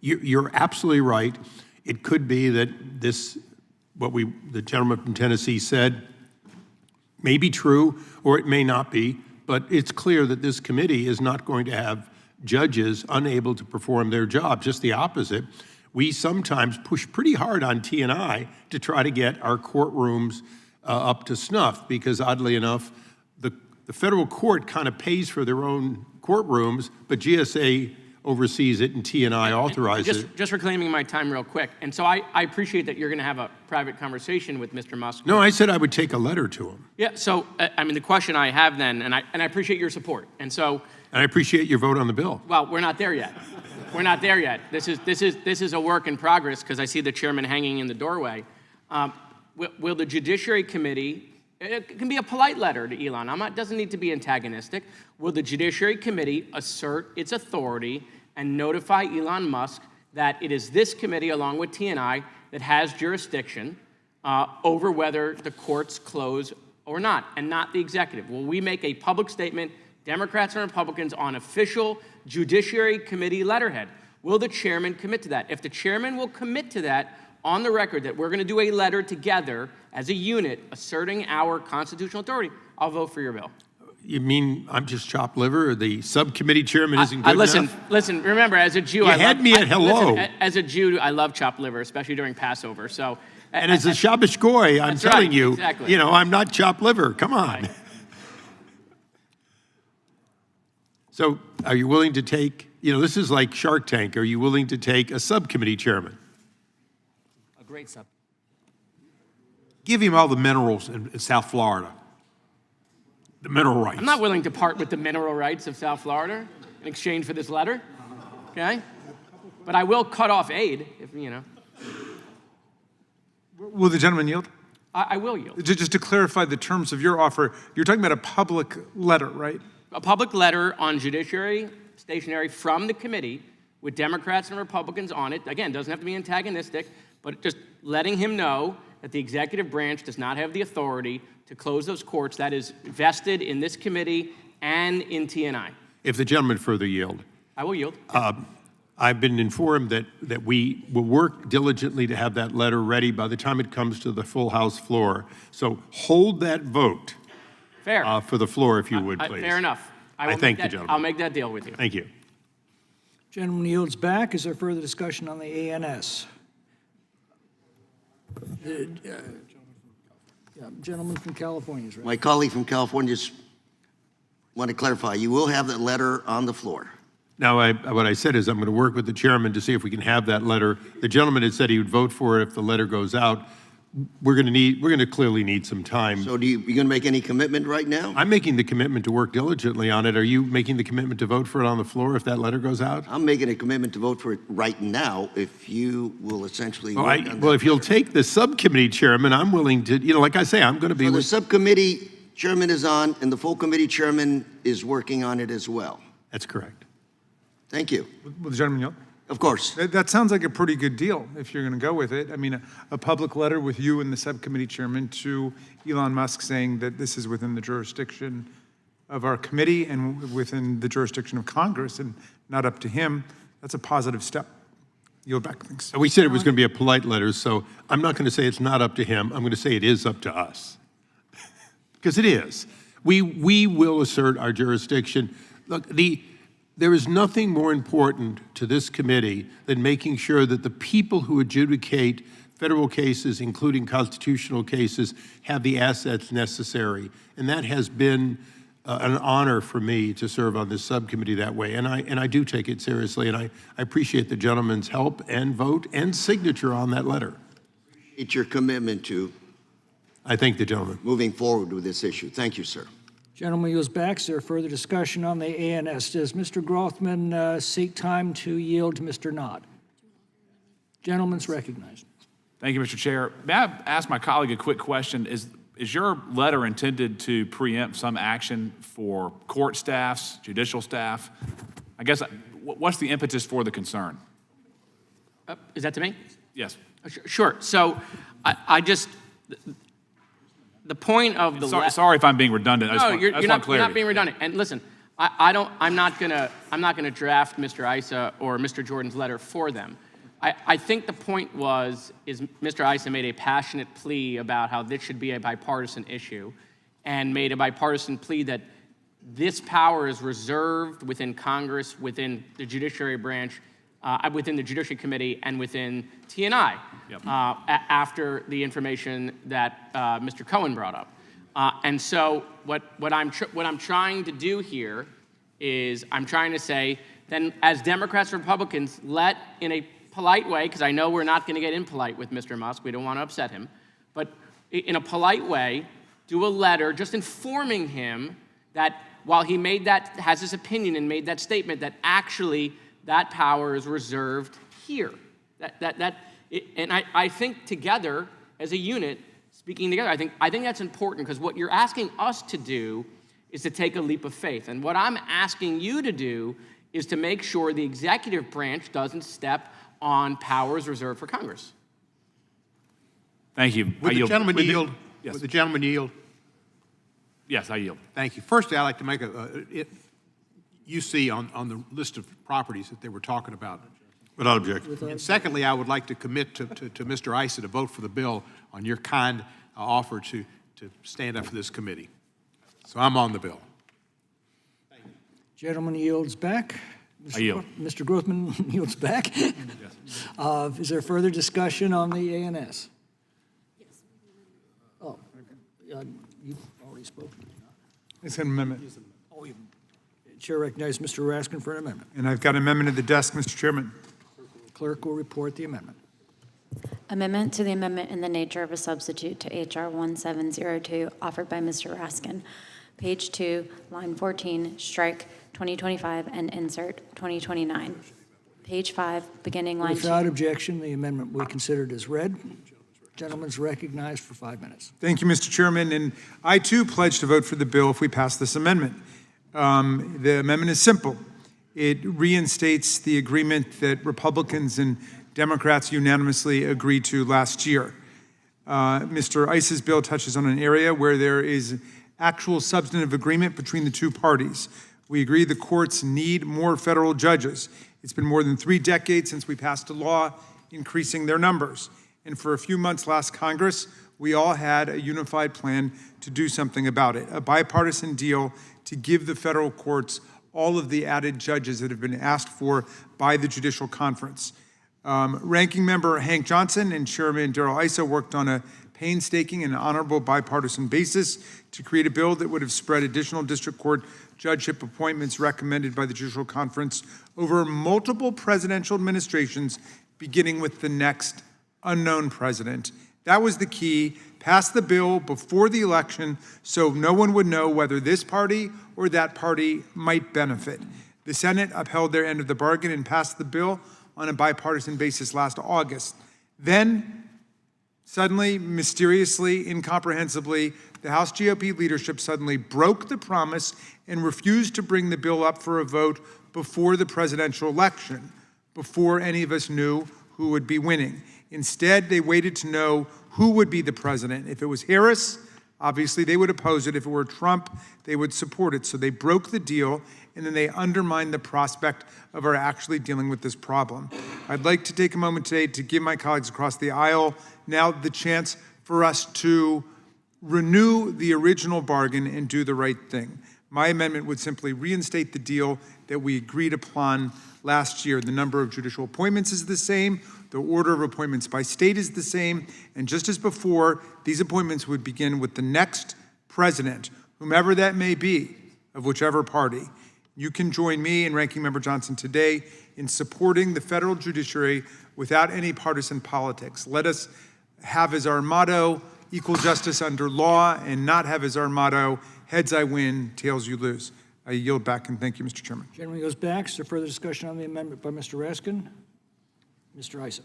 You're absolutely right. It could be that this, the gentleman from Tennessee said, may be true or it may not be, but it's clear that this committee is not going to have judges unable to perform their job. Just the opposite. We sometimes push pretty hard on T&I to try to get our courtrooms up to snuff, because oddly enough, the federal court kind of pays for their own courtrooms, but GSA oversees it and T&I authorizes it. Just reclaiming my time real quick. And so I appreciate that you're going to have a private conversation with Mr. Musk. No, I said I would take a letter to him. Yeah, so, I mean, the question I have then, and I appreciate your support, and so... And I appreciate your vote on the bill. Well, we're not there yet. We're not there yet. This is a work in progress, because I see the chairman hanging in the doorway. Will the Judiciary Committee, it can be a polite letter to Elon, it doesn't need to be antagonistic. Will the Judiciary Committee assert its authority and notify Elon Musk that it is this committee, along with T&I, that has jurisdiction over whether the courts close or not, and not the executive? Will we make a public statement, Democrats and Republicans, on official Judiciary Committee letterhead? Will the chairman commit to that? If the chairman will commit to that on the record, that we're going to do a letter together as a unit asserting our constitutional authority, I'll vote for your bill. You mean I'm just chopped liver? Or the subcommittee chairman isn't good enough? Listen, remember, as a Jew, You had me at hello. Listen, as a Jew, I love chopped liver, especially during Passover. So, And as a Shabbos Goy, I'm telling you, exactly. you know, I'm not chopped liver. Come on. Right. So are you willing to take, you know, this is like Shark Tank. Are you willing to take a subcommittee chairman? A great sub. Give him all the minerals in South Florida. The mineral rights. I'm not willing to part with the mineral rights of South Florida in exchange for this letter, okay? But I will cut off aid, if you know. Will the gentleman yield? I will yield. Just to clarify the terms of your offer, you're talking about a public letter, right? A public letter on judiciary stationery from the committee with Democrats and Republicans on it. Again, doesn't have to be antagonistic, but just letting him know that the executive branch does not have the authority to close those courts. That is vested in this committee and in TNI. If the gentleman further yield. I will yield. I've been informed that we will work diligently to have that letter ready by the time it comes to the full House floor. So hold that vote Fair. for the floor, if you would, please. Fair enough. I thank the gentleman. I'll make that deal with you. Thank you. Gentleman yields back. Is there further discussion on the ANS? Gentleman from California is right. My colleague from California just want to clarify, you will have that letter on the floor. Now, what I said is I'm going to work with the chairman to see if we can have that letter. The gentleman had said he would vote for it if the letter goes out. We're going to clearly need some time. So you going to make any commitment right now? I'm making the commitment to work diligently on it. Are you making the commitment to vote for it on the floor if that letter goes out? I'm making a commitment to vote for it right now if you will essentially work on that. Well, if you'll take the subcommittee chairman, I'm willing to, like I say, I'm going to be So the with. subcommittee chairman is on, and the full committee chairman is working on it as well. That's correct. Thank you. Will the gentleman yield? Of course. That sounds like a pretty good deal if you're going to go with it. I mean, a public letter with you and the subcommittee chairman to Elon Musk saying that this is within the jurisdiction of our committee and within the jurisdiction of Congress and not up to him. That's a positive step. Yield back, thanks. We said it was going to be a polite letter, so I'm not going to say it's not up to him. I'm going to say it is up to us. Because it is. We will assert our jurisdiction. Look, there is nothing more important to this committee than making sure that the people who adjudicate federal cases, including constitutional cases, have the assets necessary. And that has been an honor for me to serve on this subcommittee that way. And I do take it seriously, and I appreciate the gentleman's help and vote and signature on that letter. It's your commitment to I thank the gentleman. moving forward with this issue. Thank you, sir. Gentleman yields back. Is there further discussion on the ANS? Does Mr. Grothman seek time to yield to Mr. Nod? Gentleman's recognized. Thank you, Mr. Chair. May I ask my colleague a quick question? Is your letter intended to preempt some action for court staffs, judicial staff? I guess, what's the impetus for the concern? Is that to me? Yes. Sure. So I just, the point of the Sorry if I'm being redundant. No, you're not being redundant. And listen, I'm not gonna draft Mr. Issa or Mr. Jordan's letter for them. I think the point is Mr. Issa made a passionate plea about how this should be a bipartisan issue, and made a bipartisan plea that this power is reserved within Congress, within the Judiciary branch, within the Judiciary Committee, and within TNI. Yep. After the information that Mr. Cohen brought up. And so what I'm trying to do here is I'm trying to say, then as Democrats and Republicans, let, in a polite way, because I know we're not going to get impolite with Mr. Musk, we don't want to upset him, but in a polite way, do a letter just informing him that while he has his opinion and made that statement, that actually that power is reserved here. And I think together, as a unit, speaking together, I think that's important, because what you're asking us to do is to take a leap of faith. And what I'm asking you to do is to make sure the executive branch doesn't step on powers reserved for Congress. Thank you. Would the gentleman yield? Yes. Would the gentleman yield? Yes, I yield. Thank you. Firstly, I'd like to make you see on the list of properties that they were talking about. Without objection. And secondly, I would like to commit to Mr. Issa to vote for the bill on your kind offer to stand up for this committee. So I'm on the bill. Gentleman yields back. I yield. Mr. Grothman yields back. Is there further discussion on the ANS? Yes. Oh, you've already spoken. It's an amendment. Oh, Chair recognizes Mr. Raskin for an amendment. And I've got an amendment at the desk, Mr. Chairman. Clerk will report the amendment. Amendment to the amendment in the nature of a substitute to H.R. 1702, offered by Mr. Raskin. Page 2, line 14, strike 2025 and insert 2029. Page 5, beginning line 2. Without objection, the amendment will be considered as read. Gentleman's recognized for 5 minutes. Thank you, Mr. Chairman, and I too pledge to vote for the bill if we pass this amendment. The amendment is simple. It reinstates the agreement that Republicans and Democrats unanimously agreed to last year. Mr. Isa's bill touches on an area where there is actual substantive agreement between the two parties. We agree the courts need more federal judges. It's been more than 3 decades since we passed a law increasing their numbers. And for a few months last Congress, we all had a unified plan to do something about it, a bipartisan deal to give the federal courts all of the added judges that have been asked for by the Judicial Conference. Ranking Member Hank Johnson and Chairman Darrell Issa worked on a painstaking and honorable bipartisan basis to create a bill that would have spread additional district court judgeship appointments recommended by the Judicial Conference over multiple presidential administrations, beginning with the next unknown president. That was the key. Pass the bill before the election so no one would know whether this party or that party might benefit. The Senate upheld their end of the bargain and passed the bill on a bipartisan basis last August. Then, suddenly, mysteriously, incomprehensibly, the House GOP leadership suddenly broke the promise and refused to bring the bill up for a vote before the presidential election, before any of us knew who would be winning. Instead, they waited to know who would be the president. If it was Harris, obviously they would oppose it. If it were Trump, they would support it. So they broke the deal, and then they undermined the prospect of our actually dealing with this problem. I'd like to take a moment today to give my colleagues across the aisle now the chance for us to renew the original bargain and do the right thing. My amendment would simply reinstate the deal that we agreed upon last year. The number of judicial appointments is the same. The order of appointments by state is the same. And just as before, these appointments would begin with the next president, whomever that may be, of whichever party. You can join me and Ranking Member Johnson today in supporting the federal judiciary without any partisan politics. Let us have as our motto, equal justice under law, and not have as our motto, heads I win, tails you lose. I yield back, and thank you, Mr. Chairman. Gentleman goes back. Is there further discussion on the amendment by Mr. Raskin? Mr. Issa.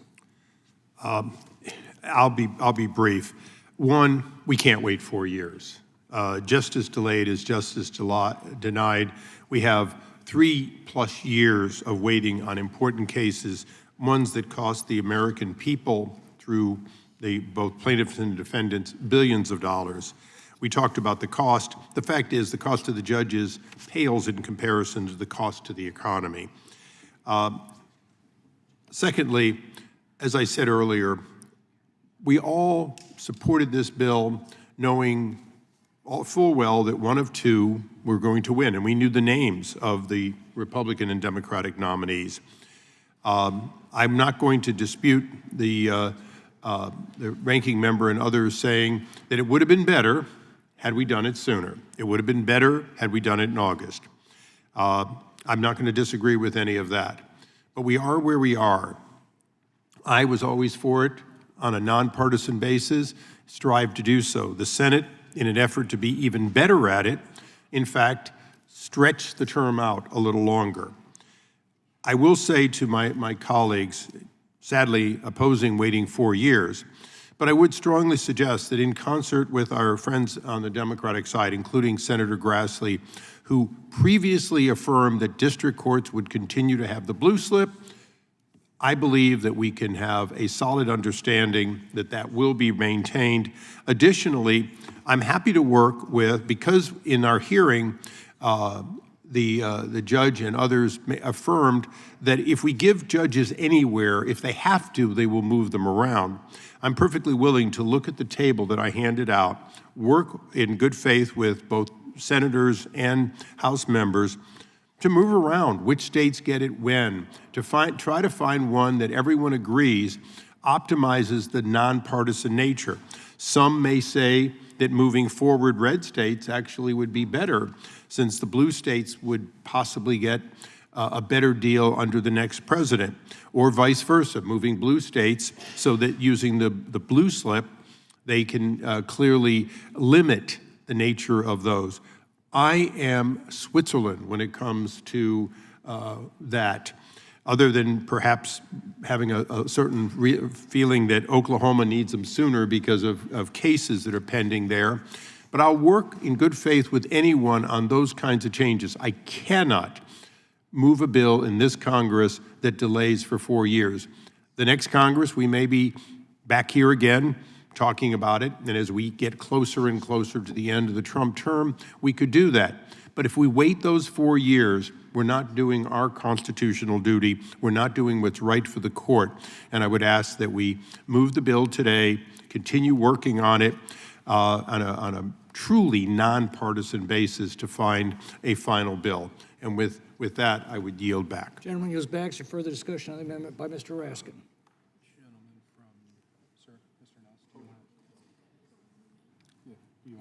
I'll be brief. One, we can't wait 4 years. Justice delayed is justice denied. We have 3+ years of waiting on important cases, ones that cost the American people through both plaintiffs and defendants billions of dollars. We talked about the cost. The fact is the cost to the judges pales in comparison to the cost to the economy. Secondly, as I said earlier, we all supported this bill knowing full well that one of two were going to win, and we knew the names of the Republican and Democratic nominees. I'm not going to dispute the ranking member and others saying that it would have been better had we done it sooner. It would have been better had we done it in August. I'm not going to disagree with any of that. But we are where we are. I was always for it on a nonpartisan basis, strive to do so. The Senate, in an effort to be even better at it, in fact, stretched the term out a little longer. I will say to my colleagues, sadly opposing waiting 4 years, but I would strongly suggest that in concert with our friends on the Democratic side, including Senator Grassley, who previously affirmed that district courts would continue to have the blue slip, I believe that we can have a solid understanding that that will be maintained. Additionally, I'm happy to work with, because in our hearing, the judge and others affirmed that if we give judges anywhere, if they have to, they will move them around. I'm perfectly willing to look at the table that I handed out, work in good faith with both senators and House members to move around which states get it when, to try to find one that everyone agrees optimizes the nonpartisan nature. Some may say that moving forward red states actually would be better, since the blue states would possibly get a better deal under the next president, or vice versa, moving blue states so that using the blue slip, they can clearly limit the nature of those. I am Switzerland when it comes to that. other than perhaps having a certain feeling that Oklahoma needs them sooner because of cases that are pending there. But I'll work in good faith with anyone on those kinds of changes. I cannot move a bill in this Congress that delays for 4 years. The next Congress, we may be back here again talking about it, and as we get closer and closer to the end of the Trump term, we could do that. But if we wait those 4 years, we're not doing our constitutional duty. We're not doing what's right for the court. And I would ask that we move the bill today, continue working on it on a truly nonpartisan basis to find a final bill. And with that, I would yield back. Gentleman yields back. Is there further discussion on the amendment by Mr. Raskin?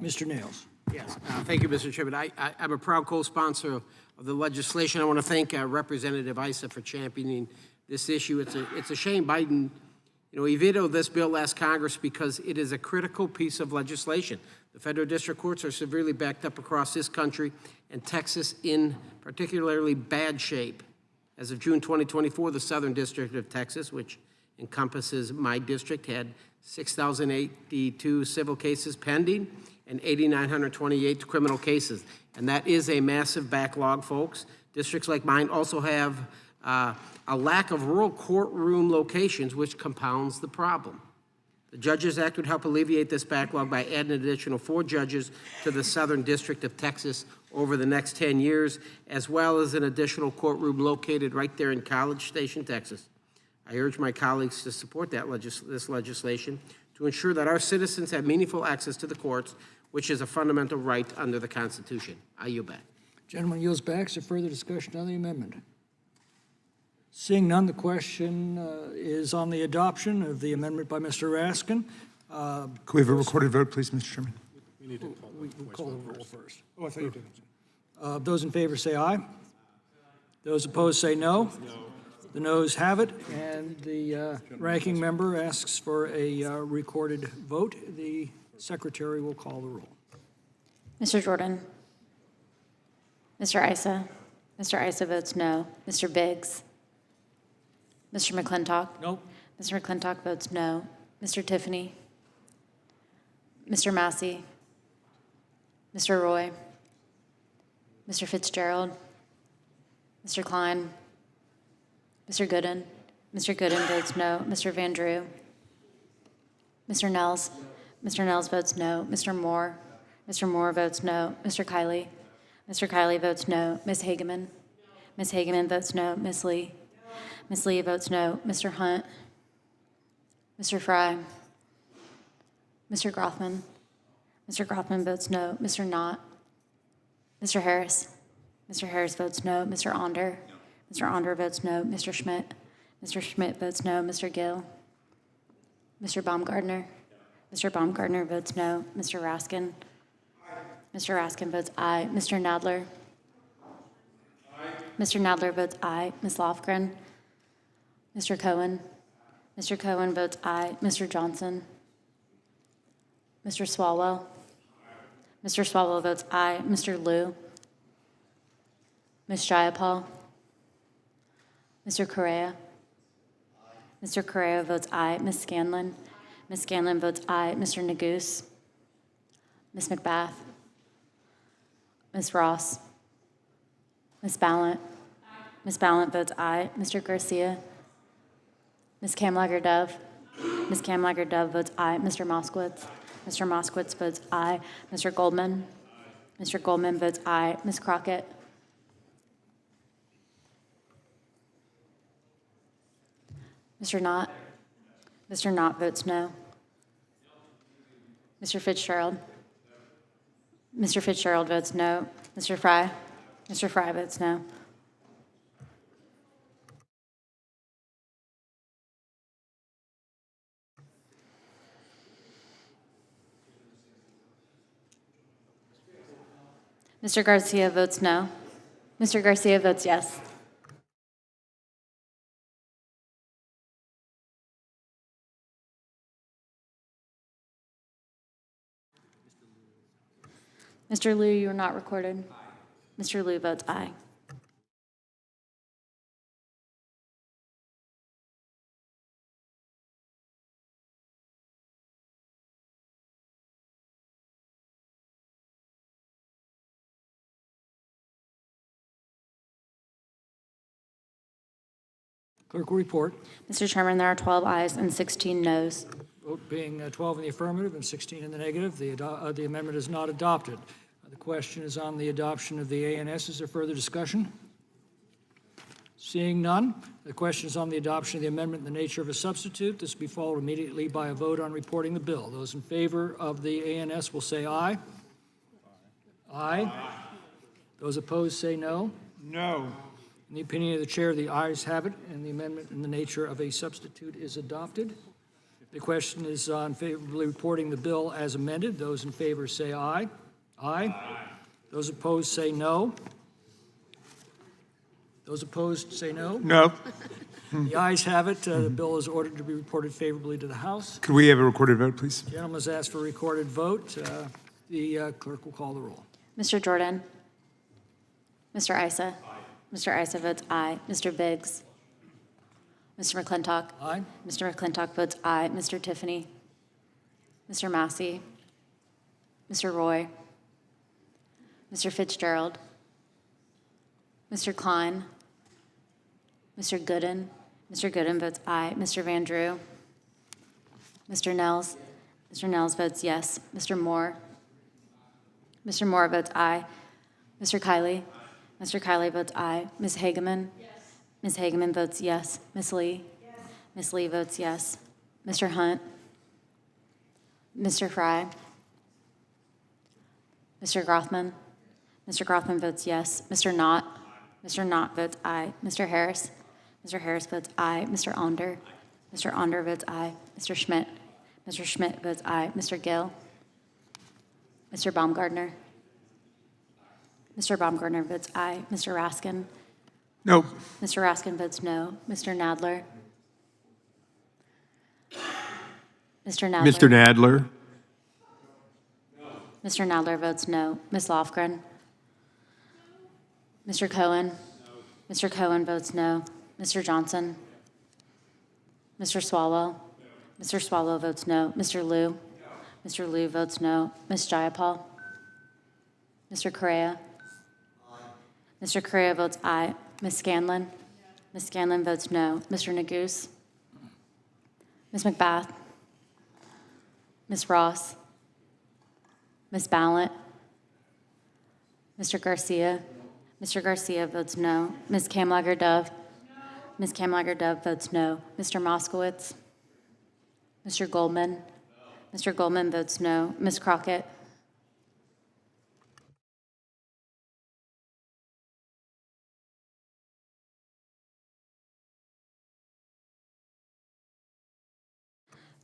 Mr. Nails. Yes, thank you, Mr. Chairman. I'm a proud co-sponsor of the legislation. I want to thank Representative Issa for championing this issue. It's a shame Biden, he vetoed this bill last Congress because it is a critical piece of legislation. The federal district courts are severely backed up across this country, and Texas in particularly bad shape. As of June 2024, the Southern District of Texas, which encompasses my district, had 6,082 civil cases pending and 8,928 criminal cases. And that is a massive backlog, folks. Districts like mine also have a lack of rural courtroom locations, which compounds the problem. The Judges Act would help alleviate this backlog by adding an additional 4 judges to the Southern District of Texas over the next 10 years, as well as an additional courtroom located right there in College Station, Texas. I urge my colleagues to support this legislation to ensure that our citizens have meaningful access to the courts, which is a fundamental right under the Constitution. I yield back. Gentleman yields back. Is there further discussion on the amendment? Seeing none, the question is on the adoption of the amendment by Mr. Raskin. Could we have a recorded vote, please, Mr. Chairman? We call the roll first. Oh, I thought you did. Those in favor say aye. Those opposed say no. The noes have it, and the ranking member asks for a recorded vote. The secretary will call the roll. Mr. Jordan? Mr. Issa? Mr. Issa votes no. Mr. Biggs? Mr. McClintock? No. Mr. McClintock votes no. Mr. Tiffany? Mr. Massey? Mr. Roy? Mr. Fitzgerald? Mr. Klein? Mr. Gooden? Mr. Gooden votes no. Mr. Van Drew? Mr. Nels? Mr. Nels votes no. Mr. Moore? Mr. Moore votes no. Mr. Kiley? Mr. Kiley votes no. Ms. Hageman? Ms. Hageman votes no. Ms. Lee? Ms. Lee votes no. Mr. Hunt? Mr. Fry? Mr. Grothman? Mr. Grothman votes no. Mr. Knott? Mr. Harris? Mr. Harris votes no. Mr. Onder? Mr. Onder votes no. Mr. Schmidt? Mr. Schmidt votes no. Mr. Gill? Mr. Baumgardner? Mr. Baumgardner votes no. Mr. Raskin? Mr. Raskin votes aye. Mr. Nadler? Mr. Nadler votes aye. Ms. Lofgren? Mr. Cohen? Mr. Cohen votes aye. Mr. Johnson? Mr. Swalwell? Mr. Swalwell votes aye. Mr. Liu? Ms. Jayapal? Mr. Correa? Mr. Correa votes aye. Ms. Scanlon? Ms. Scanlon votes aye. Mr. Neguse? Ms. McBath? Ms. Ross? Ms. Ballant? Ms. Ballant votes aye. Mr. Garcia? Ms. Kamlager-Dove? Ms. Kamlager-Dove votes aye. Mr. Moskowitz? Mr. Moskowitz votes aye. Mr. Goldman? Mr. Goldman votes aye. Ms. Crockett? Mr. Knott? Mr. Knott votes no. Mr. Fitzgerald? Mr. Fitzgerald votes no. Mr. Fry? Mr. Fry votes no. Mr. Garcia votes no. Mr. Garcia votes yes. Mr. Liu, you are not recorded. Mr. Liu votes aye. Clerk will report. Mr. Chairman, there are 12 ayes and 16 noes. Vote being 12 in the affirmative and 16 in the negative, the amendment is not adopted. The question is on the adoption of the ANS. Is there further discussion? Seeing none, the question is on the adoption of the amendment in the nature of a substitute. This will be followed immediately by a vote on reporting the bill. Those in favor of the ANS will say aye. Aye. Those opposed say no. No. In the opinion of the chair, the ayes have it, and the amendment in the nature of a substitute is adopted. The question is on favorably reporting the bill as amended. Those in favor say aye. Aye. Those opposed say no. Those opposed say no. No. The ayes have it. The bill is ordered to be reported favorably to the House. Could we have a recorded vote, please? The gentleman has asked for a recorded vote. The clerk will call the roll. Mr. Jordan? Mr. Issa? Mr. Issa votes aye. Mr. Biggs? Mr. McClintock? Aye. Mr. McClintock votes aye. Mr. Tiffany? Mr. Massey? Mr. Roy? Mr. Fitzgerald? Mr. Klein? Mr. Gooden? Mr. Gooden votes aye. Mr. Van Drew? Mr. Nels? Mr. Nels votes yes. Mr. Moore? Mr. Moore votes aye. Mr. Kiley? Mr. Kiley votes aye. Ms. Hageman? Yes. Ms. Hageman votes yes. Ms. Lee? Yes. Ms. Lee votes yes. Mr. Hunt? Mr. Fry? Mr. Grothman? Mr. Grothman votes yes. Mr. Knott? Mr. Knott votes aye. Mr. Harris? Mr. Harris votes aye. Mr. Onder? Mr. Onder votes aye. Mr. Schmidt? Mr. Schmidt votes aye. Mr. Gill? Mr. Baumgartner? Mr. Baumgartner votes aye. Mr. Raskin? No. Mr. Raskin votes no. Mr. Nadler? Mr. Nadler? Mr. Nadler? Mr. Nadler votes no. Ms. Lofgren? Mr. Cohen? Mr. Cohen votes no. Mr. Johnson? Mr. Swalwell? Mr. Swalwell votes no. Mr. Liu? Mr. Liu votes no. Ms. Jayapal? Mr. Correa? Mr. Correa votes aye. Ms. Scanlon? Ms. Scanlon votes no. Mr. Neguse? Ms. McBath? Ms. Ross? Ms. Ballant? Mr. Garcia? Mr. Garcia votes no. Ms. Kamlager-Dove? Ms. Kamlager-Dove votes no. Mr. Moskowitz? Mr. Goldman? Mr. Goldman votes no. Ms. Crockett?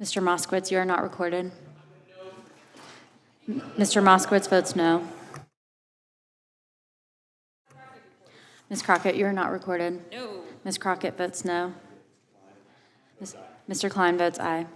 Mr. Moskowitz, you are not recorded. Mr. Moskowitz votes no. Ms. Crockett, you are not recorded. No. Ms. Crockett votes no. Mr. Klein votes aye.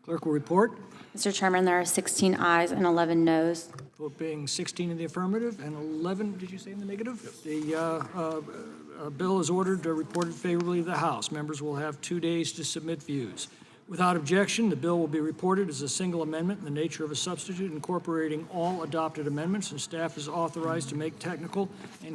Clerk will report. Mr. Chairman, there are 16 ayes and 11 noes. Vote being 16 in the affirmative and 11, did you say, in the negative? The bill is ordered reported favorably to the House. Members will have 2 days to submit views. Without objection, the bill will be reported as a single amendment in the nature of a substitute incorporating all adopted amendments, and staff is authorized to make technical and